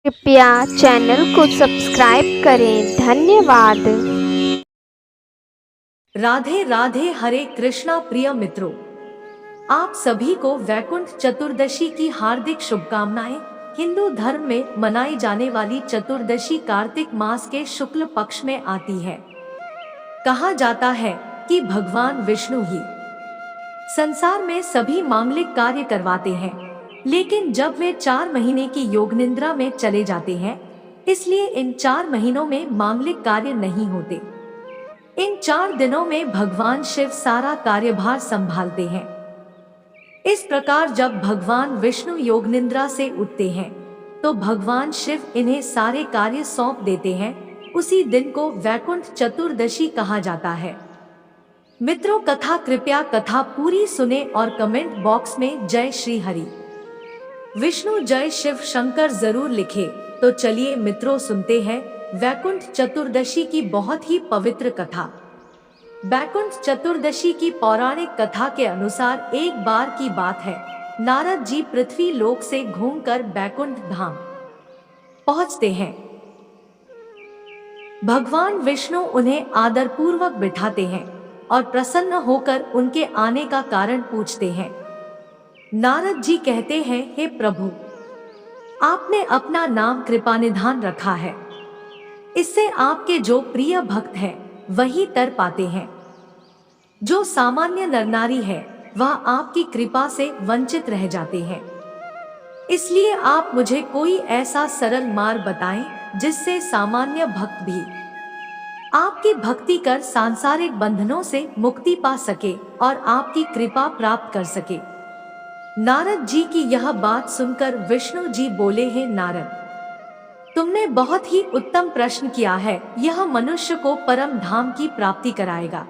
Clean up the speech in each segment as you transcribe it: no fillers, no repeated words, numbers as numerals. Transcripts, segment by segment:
कृपया चैनल को सब्सक्राइब करें। धन्यवाद। राधे राधे। हरे कृष्णा। प्रिय मित्रों, आप सभी को वैकुंठ चतुर्दशी की हार्दिक शुभकामनाएं। हिंदू धर्म में मनाई जाने वाली चतुर्दशी कार्तिक मास के शुक्ल पक्ष में आती है। कहा जाता है कि भगवान विष्णु ही संसार में सभी मांगलिक कार्य करवाते हैं, लेकिन जब वे 4 महीने की योग निद्रा में चले जाते हैं, इसलिए इन 4 महीनों में मांगलिक कार्य नहीं होते। इन 4 दिनों में भगवान शिव सारा कार्यभार संभालते हैं। इस प्रकार जब भगवान विष्णु योग निद्रा से उठते हैं, तो भगवान शिव इन्हें सारे कार्य सौंप देते हैं। उसी दिन को वैकुंठ चतुर्दशी कहा जाता है। मित्रों, कृपया कथा पूरी सुने और कमेंट बॉक्स में जय श्री हरि विष्णु जय शिव शंकर जरूर लिखे। तो चलिए मित्रों, सुनते हैं वैकुंठ चतुर्दशी की बहुत ही पवित्र कथा। वैकुंठ चतुर्दशी की पौराणिक कथा के अनुसार एक बार की बात है, नारद जी पृथ्वी लोक से घूमकर वैकुंठ धाम पहुंचते हैं। भगवान विष्णु उन्हें आदरपूर्वक बिठाते हैं और प्रसन्न होकर उनके आने का कारण पूछते हैं। नारद जी कहते हैं, हे प्रभु, आपने अपना नाम कृपानिधान रखा है। इससे आपके जो प्रिय भक्त हैं वही तर पाते हैं। जो सामान्य नर नारी है वह आपकी कृपा से वंचित रह जाते हैं। इसलिए आप मुझे कोई ऐसा सरल मार्ग बताएं जिससे सामान्य भक्त भी आपकी भक्ति कर सांसारिक बंधनों से मुक्ति पा सके और आपकी कृपा प्राप्त कर सके। नारद जी की यह बात सुनकर विष्णु जी बोले, हैं नारद, तुमने बहुत ही उत्तम प्रश्न किया है। यह मनुष्य को परम धाम की प्राप्ति कराएगा।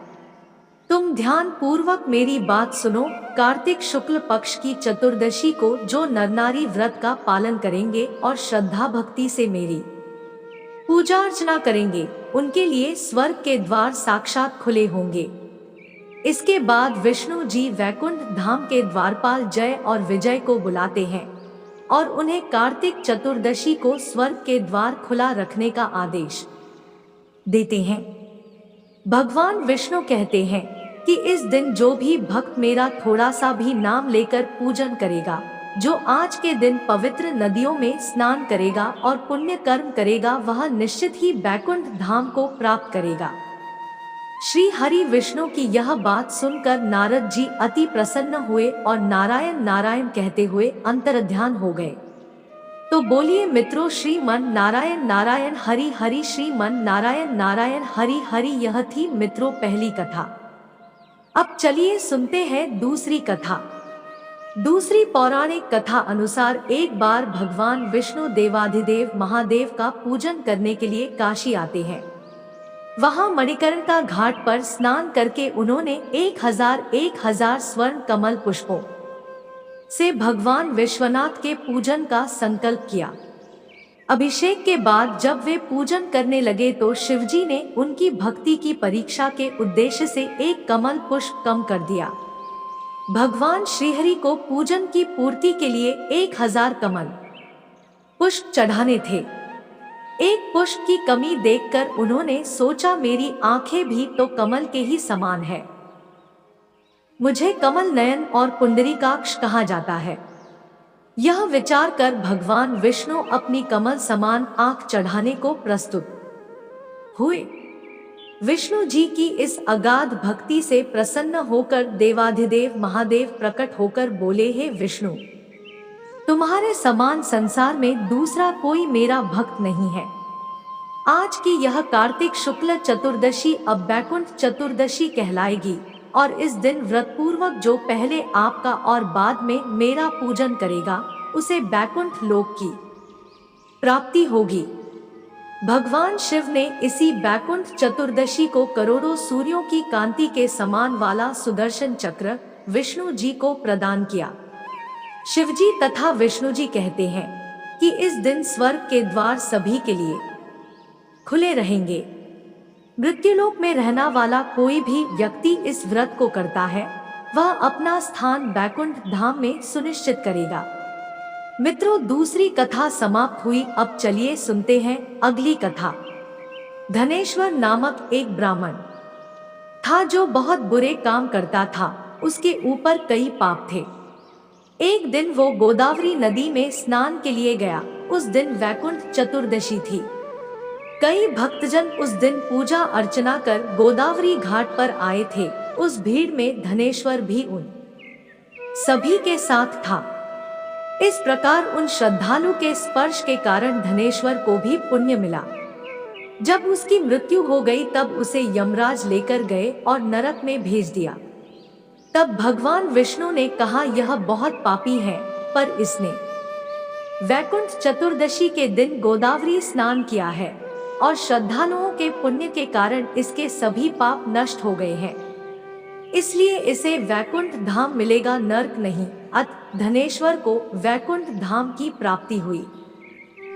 तुम ध्यान पूर्वक मेरी बात सुनो। कार्तिक शुक्ल पक्ष की चतुर्दशी को जो नर नारी व्रत का पालन करेंगे और श्रद्धा भक्ति से मेरी पूजा अर्चना करेंगे, उनके लिए स्वर्ग के द्वार साक्षात खुले होंगे। इसके बाद विष्णु जी वैकुंठ धाम के द्वारपाल जय और विजय को बुलाते हैं और उन्हें कार्तिक चतुर्दशी को स्वर्ग के द्वार खुला रखने का आदेश देते हैं। भगवान विष्णु कहते हैं कि इस दिन जो भी भक्त मेरा थोड़ा सा भी नाम लेकर पूजन करेगा, जो आज के दिन पवित्र नदियों में स्नान करेगा और पुण्य कर्म करेगा, वह निश्चित ही वैकुंठ धाम को प्राप्त करेगा। श्री हरि विष्णु की यह बात सुनकर नारद जी अति प्रसन्न हुए और नारायण नारायण कहते हुए अंतर्ध्यान हो गए। तो बोलिए मित्रों, श्रीमन नारायण नारायण हरि हरि, श्रीमन नारायण नारायण हरि हरि। यह थी मित्रों पहली कथा। अब चलिए सुनते हैं दूसरी कथा। दूसरी पौराणिक कथा अनुसार एक बार भगवान विष्णु देवाधिदेव महादेव का पूजन करने के लिए काशी आते हैं। वहां मणिकर्णिका घाट पर स्नान करके उन्होंने 1000 स्वर्ण कमल पुष्पों से भगवान विश्वनाथ के पूजन का संकल्प किया। अभिषेक के बाद जब वे पूजन करने लगे तो शिवजी ने उनकी भक्ति की परीक्षा के उद्देश्य से एक कमल पुष्प कम कर दिया। भगवान श्रीहरि को पूजन की पूर्ति के लिए 1000 कमल पुष्प चढ़ाने थे। एक पुष्प की कमी देखकर उन्होंने सोचा, मेरी आंखें भी तो कमल के ही समान है, मुझे कमल नयन और पुंडरीकाक्ष कहा जाता है। यह विचार कर भगवान विष्णु अपनी कमल समान आंख चढ़ाने को प्रस्तुत हुए। विष्णु जी की इस अगाध भक्ति से प्रसन्न होकर देवाधिदेव महादेव प्रकट होकर बोले, हे विष्णु, तुम्हारे समान संसार में दूसरा कोई मेरा भक्त नहीं है। आज की यह कार्तिक शुक्ल चतुर्दशी अब वैकुंठ चतुर्दशी कहलाएगी और इस दिन व्रत पूर्वक जो पहले आपका और बाद में मेरा पूजन करेगा, उसे वैकुंठ लोक की प्राप्ति होगी। भगवान शिव ने इसी वैकुंठ चतुर्दशी को करोड़ों सूर्यों की कांति के समान वाला सुदर्शन चक्र विष्णु जी को प्रदान किया। शिवजी तथा विष्णु जी कहते हैं कि इस दिन स्वर्ग के द्वार सभी के लिए खुले रहेंगे। मृत्युलोक में रहना वाला कोई भी व्यक्ति इस व्रत को करता है, वह अपना स्थान वैकुंठ धाम में सुनिश्चित करेगा। मित्रों, दूसरी कथा समाप्त हुई। अब चलिए सुनते हैं अगली कथा। धनेश्वर नामक एक ब्राह्मण था जो बहुत बुरे काम करता था। उसके ऊपर कई पाप थे। एक दिन वो गोदावरी नदी में स्नान के लिए गया। उस दिन वैकुंठ चतुर्दशी थी। कई भक्तजन उस दिन पूजा अर्चना कर गोदावरी घाट पर आए थे। उस भीड़ में धनेश्वर भी उन सभी के साथ था। इस प्रकार उन श्रद्धालु के स्पर्श के कारण धनेश्वर को भी पुण्य मिला। जब उसकी मृत्यु हो गई तब उसे यमराज लेकर गए और नरक में भेज दिया। तब भगवान विष्णु ने कहा, यह बहुत पापी है, पर इसने वैकुंठ चतुर्दशी के दिन गोदावरी स्नान किया है और श्रद्धालुओं के पुण्य के कारण इसके सभी पाप नष्ट हो गए हैं। इसलिए इसे वैकुंठ धाम मिलेगा, नरक नहीं। अतः धनेश्वर को वैकुंठ धाम की प्राप्ति हुई।